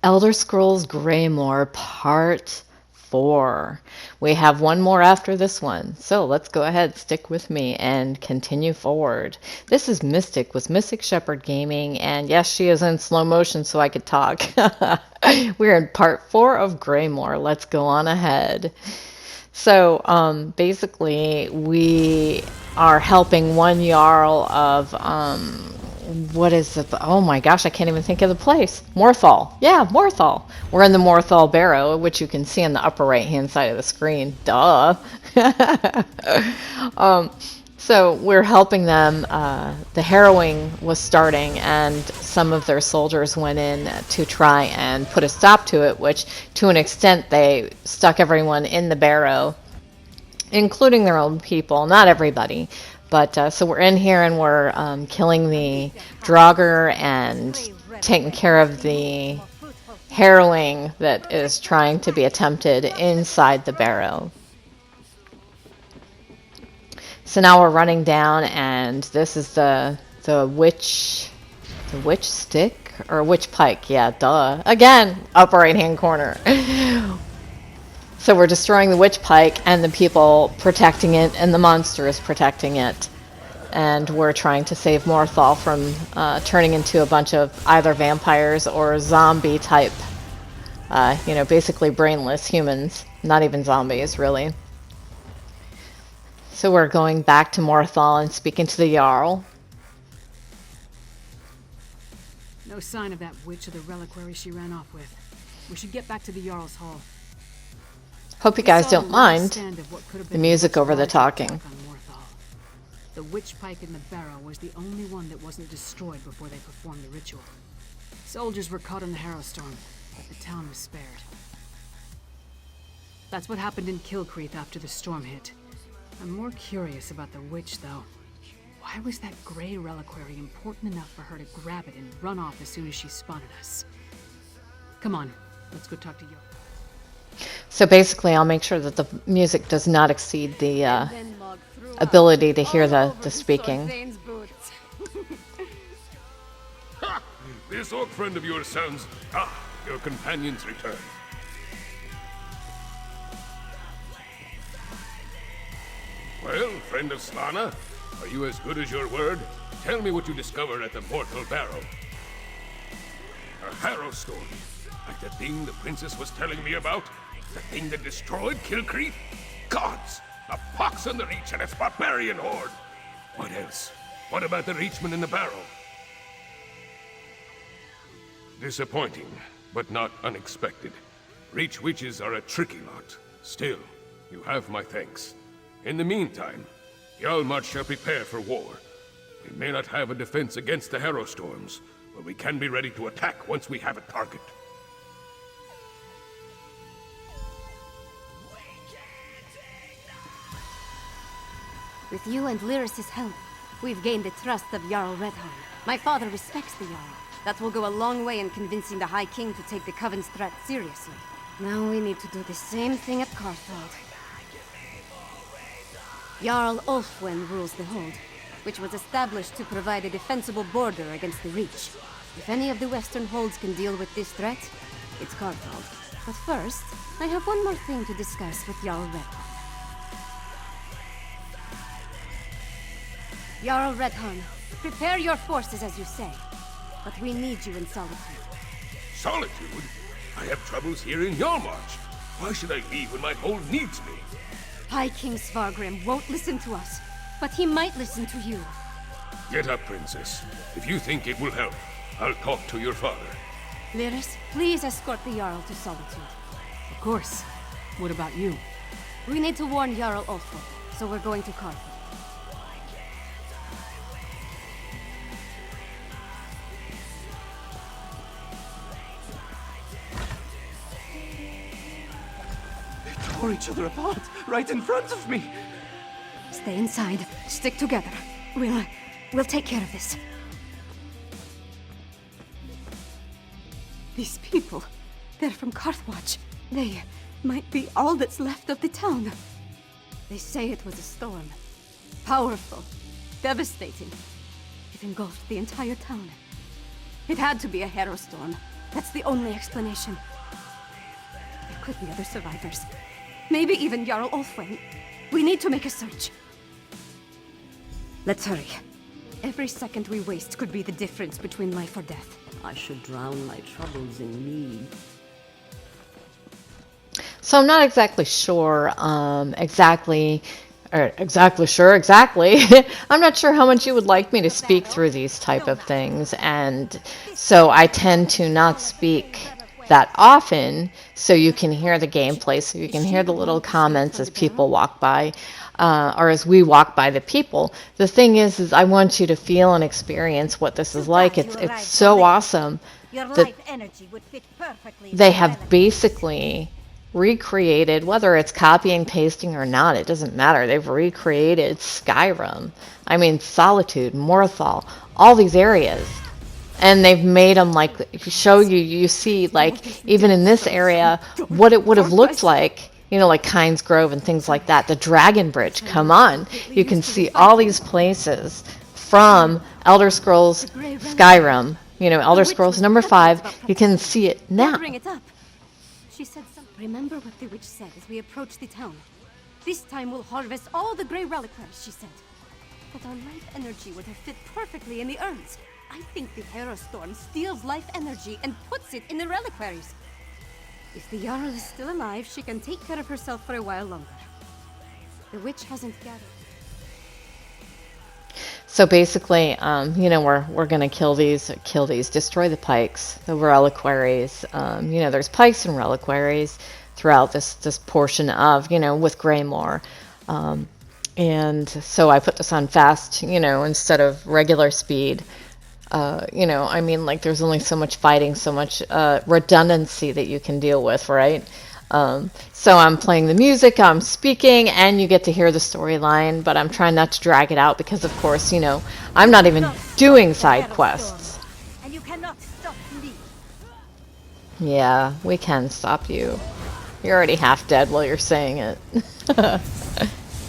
Elder Scrolls Greymoor Part 4. We have one more after this one, so let's go ahead, stick with me, and continue forward. This is Mystic with Mystic Shepherd Gaming, and yes, she is in slow motion so I could talk. We're in Part 4 of Greymoor. Let's go on ahead. So, basically, we are helping one Jarl of, what is it? Oh my gosh, I can't even think of the place. Morthal. Yeah, Morthal. We're in the Morthal Barrow, which you can see on the upper right-hand side of the screen. Duh. So we're helping them. The harrowing was starting, and some of their soldiers went in to try and put a stop to it, which, to an extent, they stuck everyone in the barrow, including their own people. Not everybody. But so we're in here and we're killing the Draugr and taking care of the harrowing that is trying to be attempted inside the barrow. So now we're running down, and this is the witch stick or witch pike. Yeah, duh. Again, upper right hand corner. So we're destroying the witch pike and the people protecting it, and the monster is protecting it. And we're trying to save Morthal from turning into a bunch of either vampires or zombie type, basically brainless humans. Not even zombies, really. So we're going back to Morthal and speaking to the Jarl. No sign of that witch or the reliquary she ran off with. We should get back to the Jarl's Hall. Hope you guys don't mind the music over the talking. The witch pike in the barrow was the only one that wasn't destroyed before they performed the ritual. Soldiers were caught in the Harrowstorm, but the town was spared. That's what happened in Kilcreath after the storm hit. I'm more curious about the witch, though. Why was that gray reliquary important enough for her to grab it and run off as soon as she spotted us? Come on, let's go talk to you. So basically, I'll make sure that the music does not exceed the ability to hear the speaking. Ha! This orc friend of yours sounds... Ah, your companion's return. Well, friend of Slana, are you as good as your word? Tell me what you discovered at the Mortal Barrow. A Harrowstorm, like the thing the princess was telling me about? The thing that destroyed Kilcreath? Gods! A pox on the Reach and its barbarian horde! What else? What about the Reachman in the barrow? Disappointing, but not unexpected. Reach witches are a tricky lot. Still, you have my thanks. In the meantime, Hjalmar shall prepare for war. We may not have a defense against the Harrowstorms, but we can be ready to attack once we have a target. With you and Lyris's help, we've gained the trust of Jarl Redheim. My father respects the Jarl. That will go a long way in convincing the High King to take the Coven's threat seriously. Now we need to do the same thing at Carthage. Jarl Ulfwen rules the Hold, which was established to provide a defensible border against the Reach. If any of the Western Holds can deal with this threat, it's Carthage. But first, I have one more thing to discuss with Jarl Redheim. Jarl Redheim, prepare your forces as you say, but we need you in Solitude. Solitude? I have troubles here in Hjalmarch. Why should I leave when my hold needs me? High King Svargrim won't listen to us, but he might listen to you. Get up, Princess. If you think it will help, I'll talk to your father. Lyris, please escort the Jarl to Solitude. Of course. What about you? We need to warn Jarl Ulfwen, so we're going to Carthage. Tore each other apart, right in front of me. Stay inside. Stick together. We'll take care of this. These people, they're from Carthage. They might be all that's left of the town. They say it was a storm. Powerful. Devastating. It engulfed the entire town. It had to be a Harrowstorm. That's the only explanation. There could be other survivors. Maybe even Jarl Ulfwin. We need to make a search. Let's hurry. Every second we waste could be the difference between life or death. I should drown my troubles in mead. So I'm not exactly sure, I'm not sure how much you would like me to speak through these type of things, and so I tend to not speak that often, so you can hear the gameplay, so you can hear the little comments as people walk by, or as we walk by the people. The thing is I want you to feel and experience what this is like. It's so awesome that they have basically recreated, whether it's copying, pasting, or not, it doesn't matter. They've recreated Skyrim. I mean, Solitude, Morthal, all these areas. And they've made them like, show you, you see, like, even in this area, what it would have looked like, you know, like Kynes Grove and things like that. The Dragon Bridge, come on. You can see all these places from Elder Scrolls Skyrim, you know, Elder Scrolls number 5. You can see it now. Bring it up. She said something. Remember what the witch said as we approached the town. This time we'll harvest all the grey reliquaries, she said. But our life energy would have fit perfectly in the urns. I think the Hero Storm steals life energy and puts it in the reliquaries. If the Jarl is still alive, she can take care of herself for a while longer. The witch hasn't gathered. So basically, you know, we're gonna kill these, destroy the pikes, the reliquaries. You know, there's pikes and reliquaries throughout this portion of, you know, with Greymoor. And so I put this on fast, you know, instead of regular speed. You know, I mean, like, there's only so much fighting, so much redundancy that you can deal with, right? So I'm playing the music, I'm speaking, and you get to hear the storyline, but I'm trying not to drag it out because, of course, you know, I'm not even doing side quests. And you cannot stop me. Yeah, we can stop you. You're already half dead while you're saying it.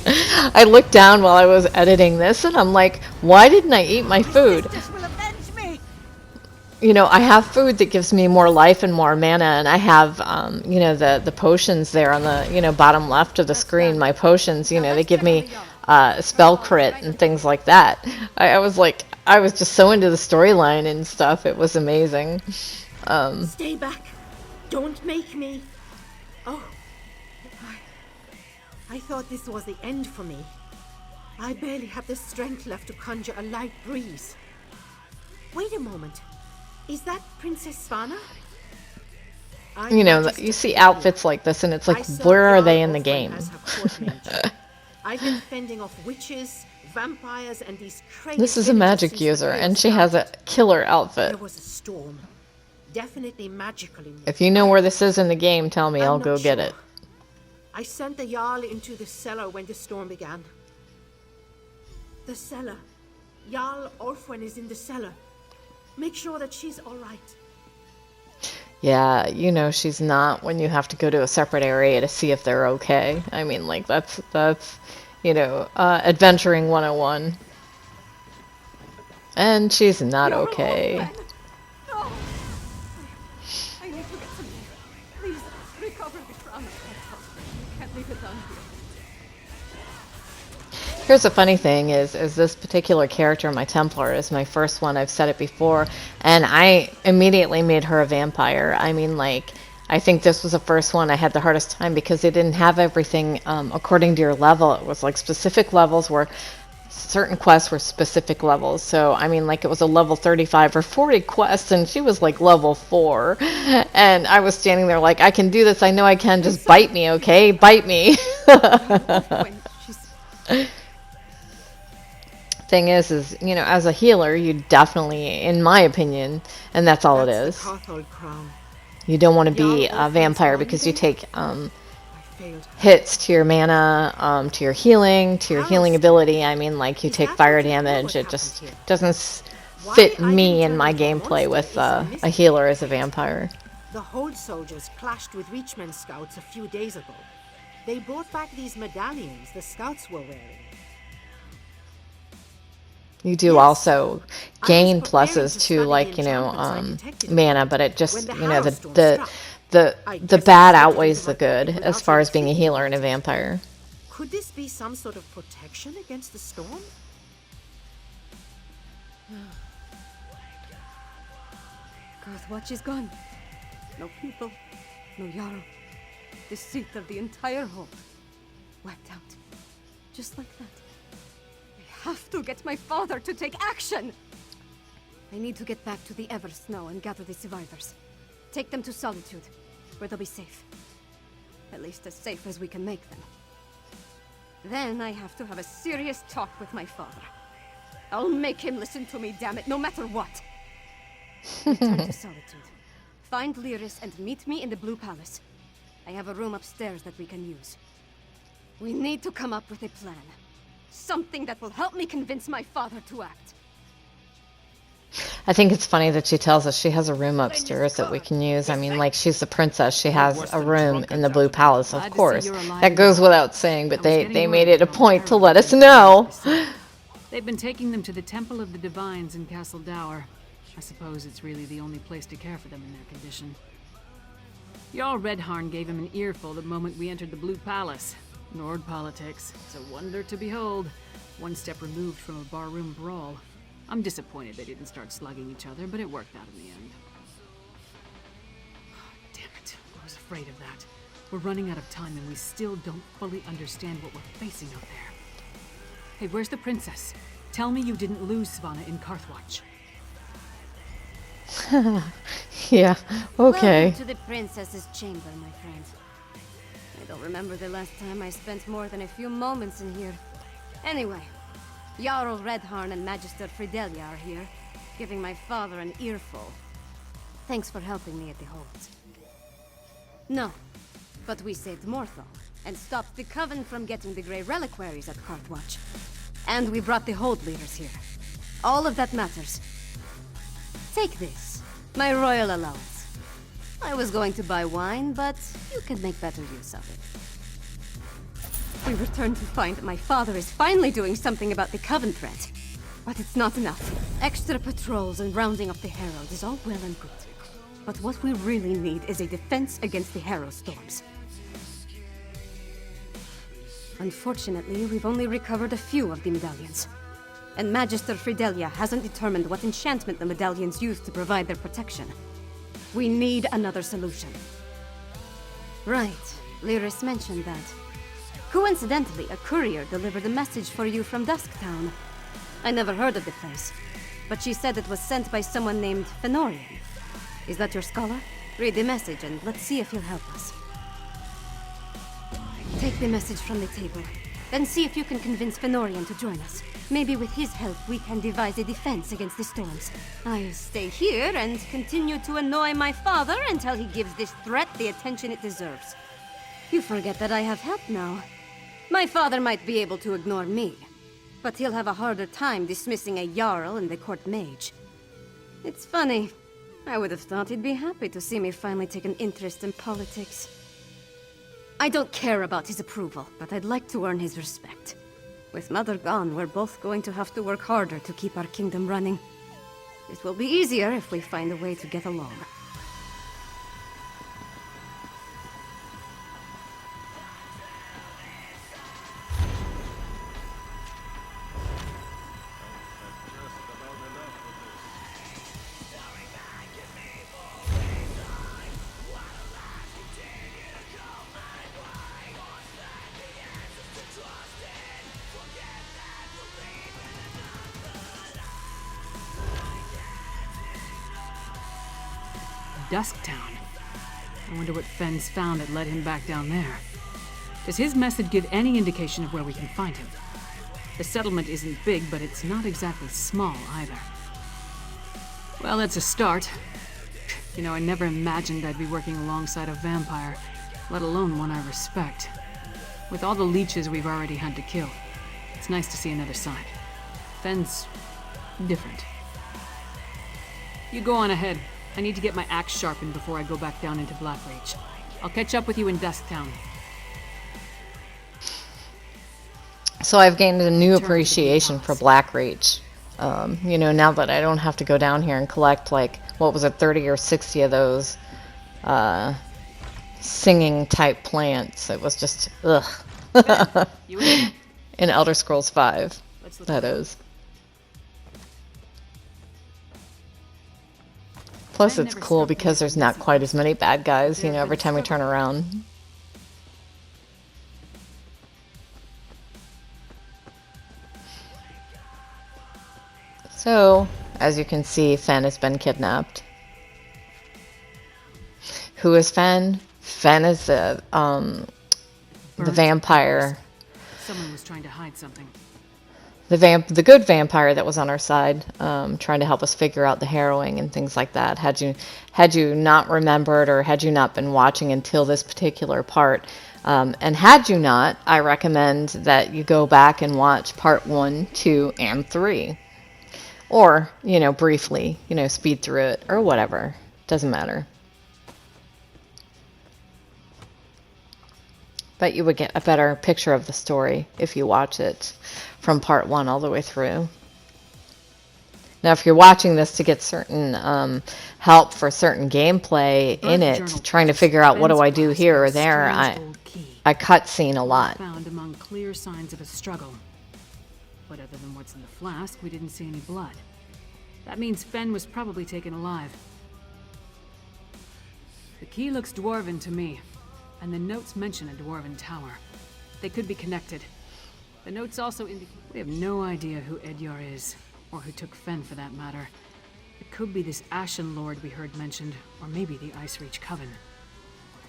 I looked down while I was editing this, and I'm like, why didn't I eat my food? You know, I have food that gives me more life and more mana, and I have, you know, the potions there on the, you know, bottom left of the screen. My potions, you know, they give me spell crit and things like that. I was like, I was just so into the storyline and stuff. It was amazing. Stay back. Don't make me. Oh. I thought this was the end for me. I barely have the strength left to conjure a light breeze. Wait a moment. Is that Princess Svana? You know, you see outfits like this, and it's like, where are they in the game? I've been fending off witches, vampires, and these crazy. This is a magic user, and she has a killer outfit. There was a storm. Definitely magical in If you know where this is in the game, tell me, I'll go get it. I sent the Jarl into the cellar when the storm began. The cellar. Jarl Ulfwin is in the cellar. Make sure that she's all right. Yeah, you know she's not when you have to go to a separate area to see if they're okay. I mean, like, that's you know, adventuring 101. And she's not okay. No! I need to get some air. Please, recover the crown. I can't leave it down here. Here's the funny thing is this particular character, my Templar, is my first one. I've said it before, and I immediately made her a vampire. I mean, like, I think this was the first one I had the hardest time because they didn't have everything according to your level. It was like specific levels where certain quests were specific levels. So, I mean, like, it was a level 35 or 40 quest, and she was like level 4. And I was standing there like, I can do this. I know I can. Just bite me, okay? Bite me. Thing is, you know, as a healer, you definitely, in my opinion, and that's all it is, you don't want to be a vampire because you take hits to your mana, to your healing ability. I mean, like, you take fire damage. It just doesn't fit me in my gameplay with a healer as a vampire. The Hold soldiers clashed with Reachman scouts a few days ago. They brought back these medallions the scouts were wearing. You do Yes. also I gain was preparing pluses to to, study the like, you know, enchantments I detected mana, but it when just, the you know, Harrow Storm the struck. the I the guess I bad slipped it outweighs into the my good pocket as without far really as being a thinking healer and a about it. vampire. Could this be some sort of protection against the storm? Earthwatch is gone. No people, no Jarl. The seat of the entire hold wiped out. Just like that. I have to get my father to take action! I need to get back to the Eversnow and gather the survivors. Take them to Solitude, where they'll be safe. At least as safe as we can make them. Then I have to have a serious talk with my father. I'll make him listen to me, damn it, no matter what! Return to Solitude. Find Lyris and meet me in the Blue Palace. I have a room upstairs that we can use. We need to come up with a plan. Something that will help me convince my father to act. I think it's funny that she tells us she has a room upstairs that we can use. I mean, like, she's the princess. She has a room in the Blue Palace, of Glad to see course. you're alive That and goes well. without saying, but I was they getting made worried it a how the point to Harrow let was us gonna know. react to this. They've been taking them to the Temple of the Divines in Castle Dower. I suppose it's really the only place to care for them in their condition. Jarl Redharn gave him an earful the moment we entered the Blue Palace. Nord politics. It's a wonder to behold. One step removed from a barroom brawl. I'm disappointed they didn't start slugging each other, but it worked out in the end. Damn it. I was afraid of that. We're running out of time and we still don't fully understand what we're facing out there. Hey, where's the princess? Tell me you didn't lose Svanna in Karthwatch. Yeah, okay. Welcome to the princess's chamber, my friend. I don't remember the last time I spent more than a few moments in here. Anyway, Jarl Redharn and Magister Fridelia are here, giving my father an earful. Thanks for helping me at the hold. No, but we saved Morthal, and stopped the Coven from getting the Grey Reliquaries at Karthwatch. And we brought the hold leaders here. All of that matters. Take this, my royal allowance. I was going to buy wine, but you can make better use of it. We return to find that my father is finally doing something about the Coven threat. But it's not enough. Extra patrols and rounding up the Herald is all well and good. But what we really need is a defense against the Harrow storms. Unfortunately, we've only recovered a few of the medallions. And Magister Fridelia hasn't determined what enchantment the medallions use to provide their protection. We need another solution. Right, Lyris mentioned that. Coincidentally, a courier delivered a message for you from Dusktown. I never heard of the place, but she said it was sent by someone named Fenorian. Is that your scholar? Read the message and let's see if he'll help us. Take the message from the table, then see if you can convince Fenorian to join us. Maybe with his help we can devise a defense against the storms. I'll stay here and continue to annoy my father until he gives this threat the attention it deserves. You forget that I have help now. My father might be able to ignore me, but he'll have a harder time dismissing a Jarl and the court mage. It's funny. I would have thought he'd be happy to see me finally take an interest in politics. I don't care about his approval, but I'd like to earn his respect. With Mother gone, we're both going to have to work harder to keep our kingdom running. It will be easier if we find a way to get along. Dusktown. I wonder what Fenn's found that led him back down there. Does his message give any indication of where we can find him? The settlement isn't big, but it's not exactly small either. Well, that's a start. You know, I never imagined I'd be working alongside a vampire, let alone one I respect. With all the leeches we've already had to kill, it's nice to see another side. Fenn's different. You go on ahead. I need to get my axe sharpened before I go back down into Blackreach. I'll catch up with you in Dusktown. So I've gained a new appreciation for Blackreach. You know, now that I don't have to go down here and collect, like, what was it, 30 or 60 of those singing type plants. It was just, ugh. You in? In Elder Scrolls 5, Let's look that around. is. Plus, Ben it's never cool stopped because there's mentioning not this quite as many bad guys, you There know, have every been time we turn several. around. So, as you can see, Fen has been kidnapped. Who is Fen? Fen is the Burnt vampire, Someone was trying to hide something. the good vampire that was on our side, trying to help us figure out the harrowing and things like that. Had you not remembered, or had you not been watching until this particular part, and had you not, I recommend that you go back and watch part 1, 2, and 3. Or, you know, briefly, you know, speed through it, or whatever. Doesn't matter. But you would get a better picture of the story if you watch it from part 1 all the way through. Now, if you're watching this to get certain help for certain gameplay in it, trying to figure out what do I do here or there, I cutscene a lot. Found among clear signs of a struggle. But other than what's in the flask, we didn't see any blood. That means Fen was probably taken alive. The key looks dwarven to me, and the notes mention a dwarven tower. They could be connected. The notes also indicate we have no idea who Edyar is, or who took Fen for that matter. It could be this Ashen Lord we heard mentioned, or maybe the Ice Reach Coven.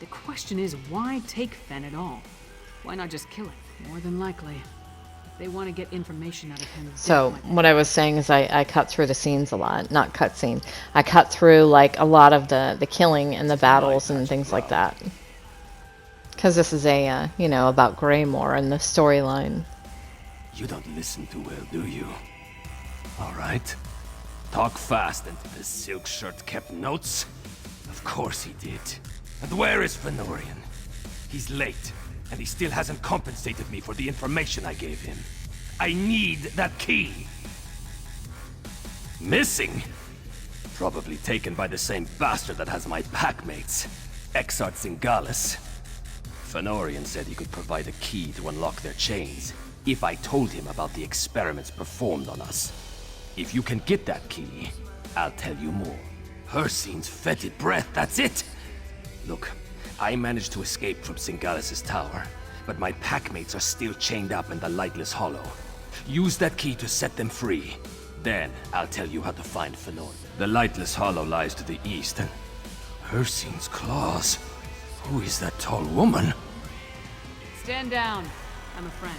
The question is, why take Fen at all? Why not just kill it? More than likely. They want to get information out of him. So what I was saying is I cut through the scenes a lot. Not cutscene. I cut through like a lot of the killing and the battles and things like that. Because this is a, you know, about Greymoor and the storyline. You don't listen too well, do you? All right. Talk fast into the silk shirt kept notes? Of course he did. And where is Fenorian? He's late, and he still hasn't compensated me for the information I gave him. I need that key. Missing? Probably taken by the same bastard that has my packmates, Exart Zingalis. Fenorian said he could provide a key to unlock their chains if I told him about the experiments performed on us. If you can get that key, I'll tell you more. Hersine's fetid breath, that's it! Look, I managed to escape from Zingalis' tower, but my packmates are still chained up in the Lightless Hollow. Use that key to set them free. Then, I'll tell you how to find Fenor. The Lightless Hollow lies to the east, and Hersine's claws. Who is that tall woman? Stand down. I'm a friend.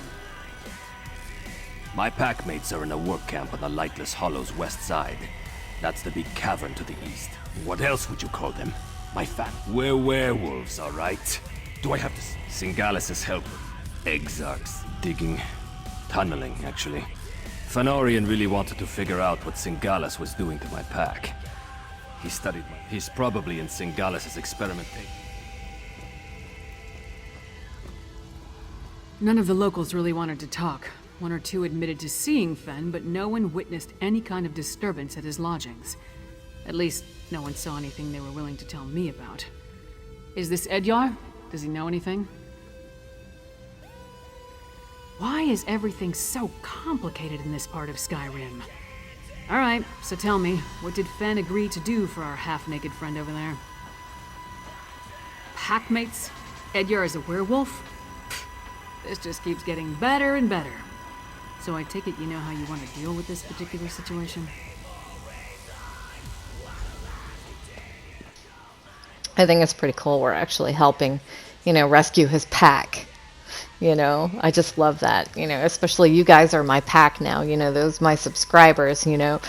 My packmates are in a work camp on the Lightless Hollow's west side. That's the big cavern to the east. What else would you call them? My fam. We're werewolves, all right? Do I have to... Zingalis' help. Exarchs. Digging. Tunneling, actually. Fenorian really wanted to figure out what Zingalis was doing to my pack. He studied my... He's probably in Zingalis' experimentation. None of the locals really wanted to talk. One or two admitted to seeing Fen, but no one witnessed any kind of disturbance at his lodgings. At least, no one saw anything they were willing to tell me about. Is this Edyar? Does he know anything? Why is everything so complicated in this part of Skyrim? Alright, so tell me, what did Fen agree to do for our half-naked friend over there? Packmates? Edyar is a werewolf? This just keeps getting better and better. So I take it you know how you want to deal with this particular situation? I think it's pretty cool we're actually helping, you know, rescue his pack. You know, I just love that, you know, especially you guys are my pack now, you know, those my subscribers, you know,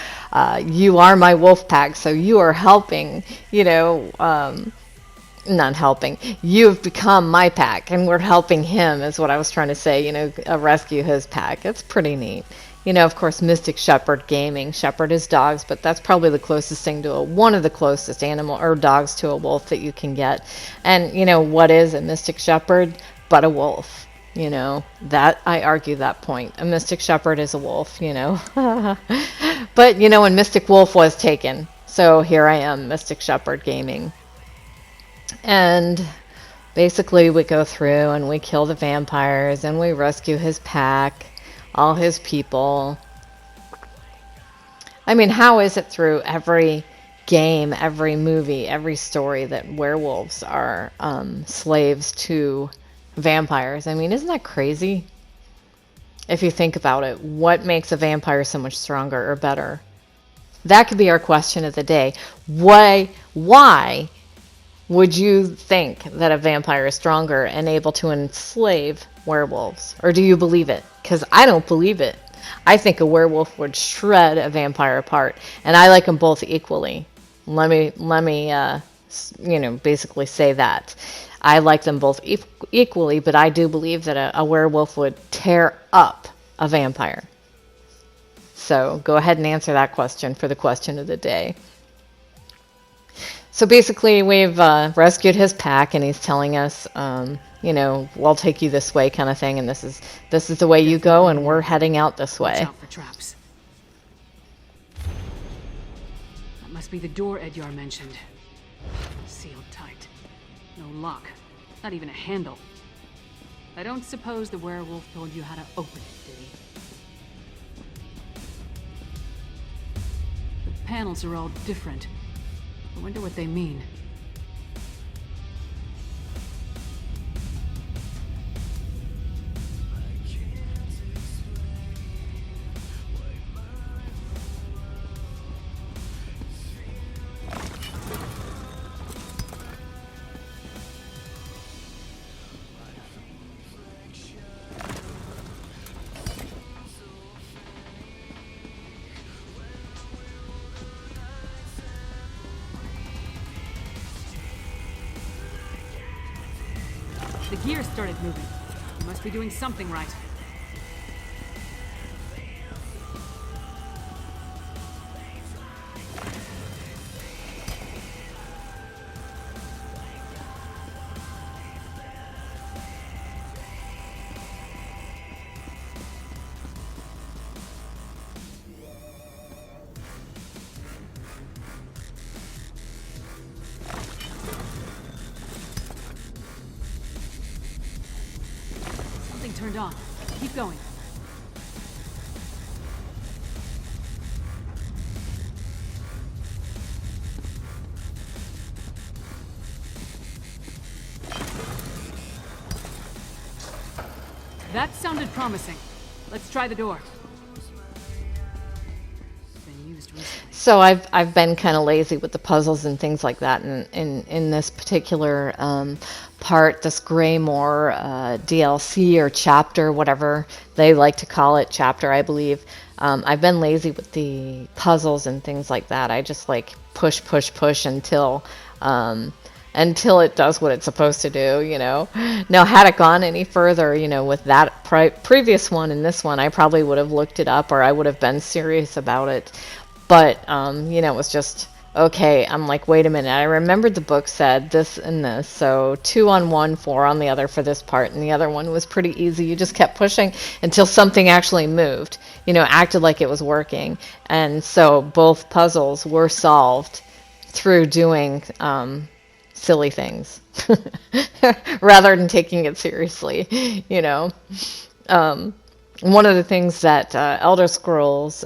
you are my wolf pack, so you are helping, you know, not helping, you've become my pack, and we're helping him, is what I was trying to say, you know, rescue his pack. It's pretty neat. You know, of course, Mystic Shepherd Gaming. Shepherd is dogs, but that's probably the closest thing to one of the closest animal or dogs to a wolf that you can get. And, you know, what is a Mystic Shepherd but a wolf? You know, that I argue that point. A Mystic Shepherd is a wolf, you know. But, you know, and Mystic Wolf was taken. So here I am, Mystic Shepherd gaming. And basically we go through and we kill the vampires and we rescue his pack, all his people. I mean, how is it through every game, every movie, every story that werewolves are slaves to vampires? I mean, isn't that crazy? If you think about it, what makes a vampire so much stronger or better? That could be our question of the day. Why would you think that a vampire is stronger and able to enslave werewolves? Or do you believe it? Because I don't believe it. I think a werewolf would shred a vampire apart, and I like them both equally. Let me, you know, basically say that. I like them both equally, but I do believe that a werewolf would tear up a vampire. So go ahead and answer that question for the question of the day. So basically, we've rescued his pack, and he's telling us, you know, we'll take you this way, kind of thing, and this is the way you go, and we're heading out this way. Watch out for traps. That must be the door Edyar mentioned. Sealed tight. No lock. Not even a handle. I don't suppose the werewolf told you how to open it, did he? The panels are all different. I wonder what they mean. The gear started moving. You must be doing something right. Turned on. Keep going. That sounded promising. Let's try the door. Been used recently. So I've been kind of lazy with the puzzles and things like that in this particular part, this Greymoor DLC or chapter, whatever they like to call it, chapter, I believe. I've been lazy with the puzzles and things like that. I just like push until it does what it's supposed to do, you know. Now, had it gone any further, you know, with that previous one and this one, I probably would have looked it up, or I would have been serious about it. But, you know, it was just, okay, I'm like, wait a minute. I remembered the book said this and this, so 2 on one, 4 on the other for this part, and the other one was pretty easy. You just kept pushing until something actually moved, you know, acted like it was working. And so both puzzles were solved through doing silly things rather than taking it seriously, you know. One of the things that Elder Scrolls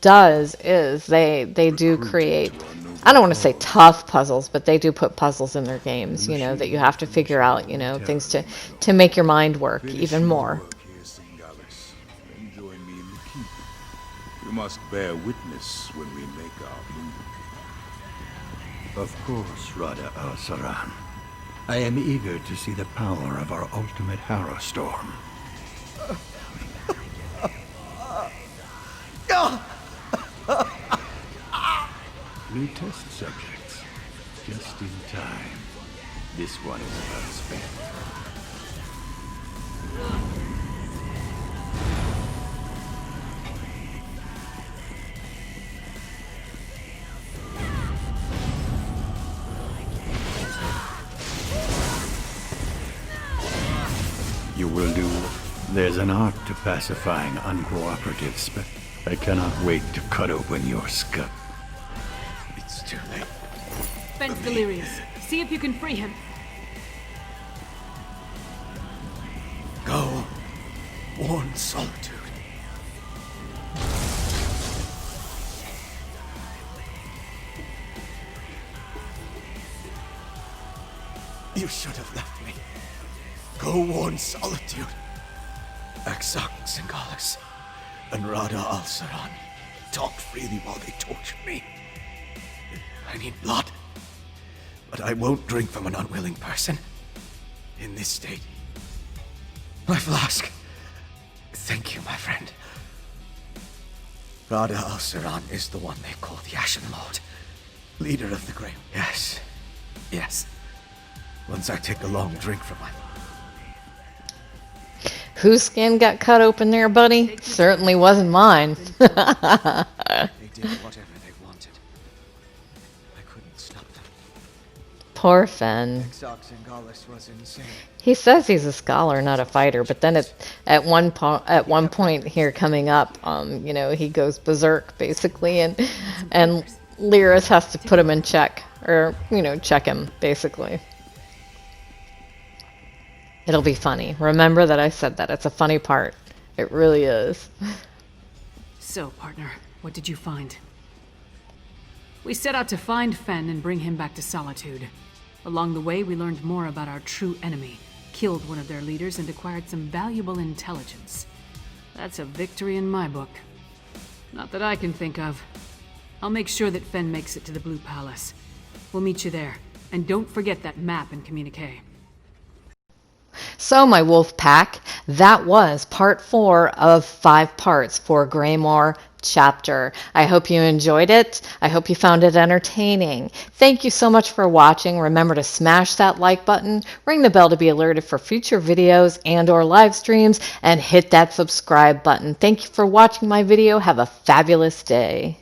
does is they do create, I don't want to say tough puzzles, but they do put puzzles in their games, you know, that you have to figure out, you know, things to make your mind work even more. Join me in the keep. You must bear witness when we make our move. Of course, Rada al-Saran. I am eager to see the power of our ultimate Harrow Storm. New test subjects. Just in time. This one is about spent. you will do. There's an art to pacifying uncooperative I cannot wait to cut open your skull. It's too late. Fenn's delirious. See if you can free him. Go. Warn Solitude. You should have left me. Go warn Solitude. Exarch Singalis and Rada al-Saran talked freely while they tortured me. I need blood, but I won't drink from an unwilling person. In this state. My flask. Thank you, my friend. Rada al-Saran is the one they call the Ashen Lord. Leader of the Grey. Yes. Yes. Once I take a long drink from my... Whose skin got cut open there, buddy? Certainly wasn't mine. They did whatever they wanted. I couldn't stop them. Poor Fenn. Exarch Singalis was insane. He says he's a scholar, not a fighter, but then at one point here coming up, you know, he goes berserk basically, and Lyris has to put him in check, or you know, check him basically. It'll be funny. Remember that I said that. It's a funny part. It really is. So, partner, what did you find? We set out to find Fenn and bring him back to Solitude. Along the way, we learned more about our true enemy, killed one of their leaders, and acquired some valuable intelligence. That's a victory in my book. Not that I can think of. I'll make sure that Fenn makes it to the Blue Palace. We'll meet you there. And don't forget that map and communique. So, my wolf pack, that was part 4 of 5 parts for Greymoor chapter. I hope you enjoyed it. I hope you found it entertaining. Thank you so much for watching. Remember to smash that like button, ring the bell to be alerted for future videos and or live streams, and hit that subscribe button. Thank you for watching my video. Have a fabulous day.